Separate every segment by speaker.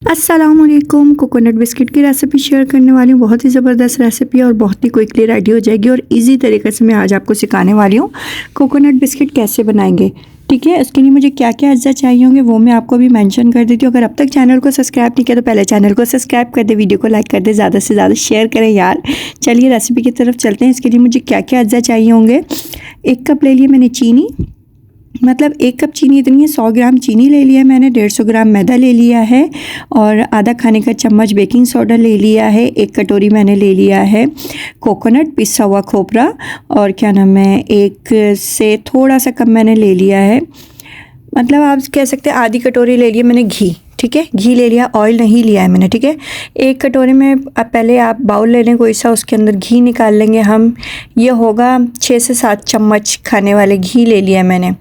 Speaker 1: अस्सलामुअलैकुम। Coconut biscuit की recipe share करने वाली हूँ। बहुत ही ज़बरदस्त रेसिपी और बहुत ही क्विकली रेडी हो जाएगी और इजी तरीके से मैं आज आपको सिखाने वाली हूँ कोकोनट बिस्किट कैसे बनाएंगे। ठीक है, उसके लिए मुझे क्या क्या अज्जा चाहिए होंगे वो मैं आपको भी मेंशन कर देती हूँ। अगर अब तक चैनल को सब्सक्राइब नहीं किया तो पहले चैनल को सब्सक्राइब कर दे, वीडियो को लाइक कर दे, ज़्यादा से ज़्यादा शेयर करें यार। चलिए रेसिपी की तरफ चलते हैं। इसके लिए मुझे क्या क्या अज्जा चाहिए होंगे। 1 कप ले लिए मैंने चीनी, मतलब 1 कप चीनी इतनी है। 100 ग्राम चीनी ले लिया मैंने। 150 ग्राम मैदा ले लिया है और आधा खाने का चम्मच बेकिंग सोडा ले लिया है। 1 कटोरी मैंने ले लिया है कोकोनट, पिसा हुआ खोपरा, और क्या नाम है, 1 से थोड़ा सा कम मैंने ले लिया है, मतलब आप कह सकते हैं आधी कटोरी ले लिया मैंने घी। ठीक है, घी ले लिया, ऑयल नहीं लिया है मैंने। ठीक है, 1 कटोरी में अब पहले आप बाउल ले लें कोई सा, उसके अंदर घी निकाल लेंगे हम। ये होगा 6 से 7 चम्मच खाने वाले घी ले लिया मैंने।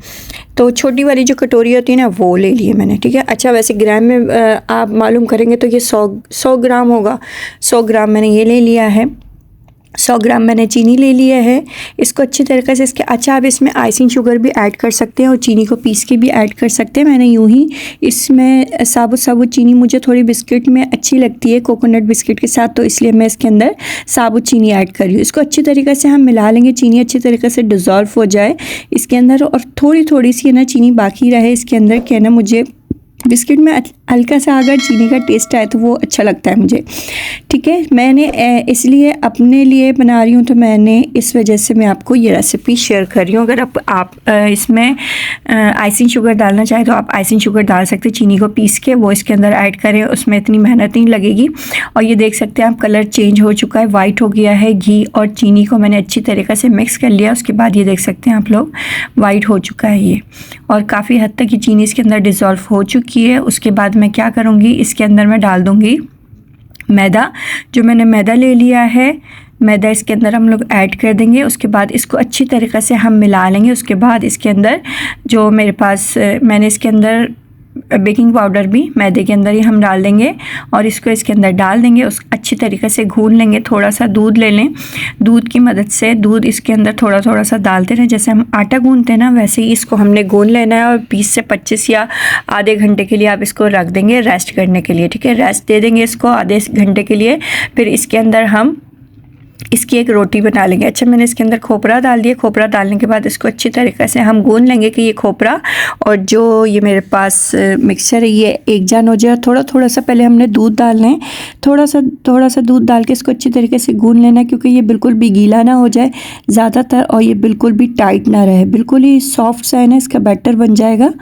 Speaker 1: तो छोटी वाली जो कटोरी होती है ना वो ले लिए मैंने। ठीक है, अच्छा वैसे ग्राम में आप मालूम करेंगे तो ये 100 ग्राम होगा। 100 ग्राम मैंने ये ले लिया है। 100 ग्राम मैंने चीनी ले लिया है। इसको अच्छी तरीके से अच्छा आप इसमें आइसिंग शुगर भी ऐड कर सकते हैं और चीनी को पीस के भी ऐड कर सकते हैं। मैंने यूं ही इसमें साबुत चीनी मुझे थोड़ी बिस्किट में अच्छी लगती है कोकोनट बिस्किट के साथ, तो इसलिए मैं इसके अंदर साबुत चीनी ऐड कर रही हूँ। इसको अच्छी तरीके से हम मिला लेंगे, चीनी अच्छी तरीके से डिज़ोल्व हो जाए इसके अंदर, और थोड़ी सी ना चीनी बाकी रहे इसके अंदर। क्या ना, मुझे बिस्किट में हल्का सा अगर चीनी का टेस्ट आए तो वो अच्छा लगता है मुझे। ठीक है, मैंने इसलिए अपने लिए बना रही हूँ, तो मैंने इस वजह से मैं आपको ये रेसिपी शेयर कर रही हूँ। अगर आप इसमें आइसिंग शुगर डालना चाहें तो आप आइसिंग शुगर डाल सकते हैं। चीनी को पीस के वो इसके अंदर ऐड करें, उसमें इतनी मेहनत नहीं लगेगी। और ये देख सकते हैं आप, कलर चेंज हो चुका है, वाइट हो गया है। घी और चीनी को मैंने अच्छी तरीके से मिक्स कर लिया। उसके बाद ये देख सकते हैं आप लोग, वाइट हो चुका है ये, और काफ़ी हद तक ये चीनी इसके अंदर डिज़ोल्व हो चुकी है। उसके बाद मैं क्या करूँगी, इसके अंदर मैं डाल दूँगी मैदा। जो मैंने मैदा ले लिया है, मैदा इसके अंदर हम लोग ऐड कर देंगे। उसके बाद इसको अच्छी तरीक़े से हम मिला लेंगे। उसके बाद इसके अंदर जो मेरे पास मैंने इसके अंदर बेकिंग पाउडर भी मैदे के अंदर ही हम डाल देंगे और इसको इसके अंदर डाल देंगे। उस अच्छी तरीके से घून लेंगे। थोड़ा सा दूध ले लें, दूध की मदद से दूध इसके अंदर थोड़ा सा डालते रहें। जैसे हम आटा गूंथते हैं ना, वैसे ही इसको हमने गूंथ लेना है और 20 से 25 या आधे घंटे के लिए आप इसको रख देंगे रेस्ट करने के लिए। ठीक है, रेस्ट दे देंगे इसको आधे घंटे के लिए। फिर इसके अंदर हम इसकी एक रोटी बना लेंगे। अच्छा, मैंने इसके अंदर खोपरा डाल दिया। खोपरा डालने के बाद इसको अच्छी तरीके से हम गूंथ लेंगे कि ये खोपरा और जो ये मेरे पास मिक्सचर है ये एक जान हो जाए। थोड़ा सा पहले हमने दूध डालना है, थोड़ा सा दूध डाल के इसको अच्छी तरीके से गूंथ लेना है, क्योंकि ये बिल्कुल भी गीला ना हो जाए ज़्यादातर और ये बिल्कुल भी टाइट ना रहे, बिल्कुल ही सॉफ्ट सा है ना इसका बैटर बन जाएगा।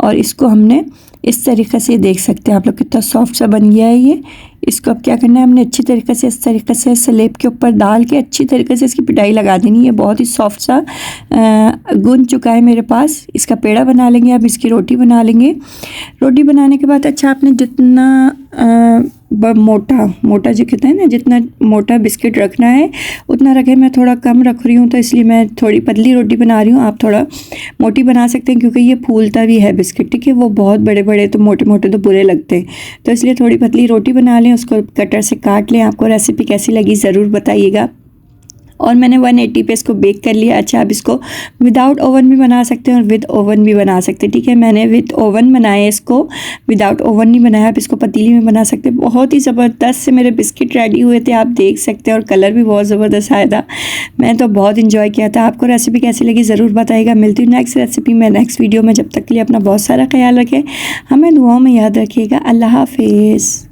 Speaker 1: और इसको हमने इस तरीके से, देख सकते हैं आप लोग कितना सॉफ्ट सा बन गया है ये। इसको अब क्या करना है, हमने अच्छी तरीके से इस तरीके से स्लेब के ऊपर डाल के अच्छी तरीके से इसकी पिटाई लगा देनी है। बहुत ही सॉफ्ट सा गूंथ चुका है मेरे पास। इसका पेड़ा बना लेंगे, अब इसकी रोटी बना लेंगे। रोटी बनाने के बाद अच्छा आपने जितना मोटा जो कहते हैं ना, जितना मोटा बिस्किट रखना है उतना रखें। मैं थोड़ा कम रख रही हूँ तो इसलिए मैं थोड़ी पतली रोटी बना रही हूँ। आप थोड़ा मोटी बना सकते हैं क्योंकि ये फूलता भी है बिस्किट। ठीक है, वो बहुत बड़े तो मोटे तो बुरे लगते हैं, तो इसलिए थोड़ी पतली रोटी बना लें, उसको कटर से काट लें। आपको रेसिपी कैसी लगी ज़रूर बताइएगा। और मैंने 180 पे इसको बेक कर लिया। अच्छा, आप इसको विदाउट ओवन भी बना सकते हैं और विद ओवन भी बना सकते हैं। ठीक है, मैंने विद ओवन बनाया इसको, विदाउट ओवन नहीं बनाया। आप इसको पतीली में बना सकते हैं। बहुत ही ज़बरदस्त से मेरे बिस्किट रेडी हुए थे, आप देख सकते हैं, और कलर भी बहुत ज़बरदस्त आया था। मैं तो बहुत इंजॉय किया था। आपको रेसिपी कैसी लगी ज़रूर बताइएगा। मिलती हूँ नेक्स्ट रेसिपी में, नेक्स्ट वीडियो में। जब तक के लिए अपना बहुत सारा ख्याल रखें, हमें दुआओं में याद रखिएगा। अल्लाह हाफिज़।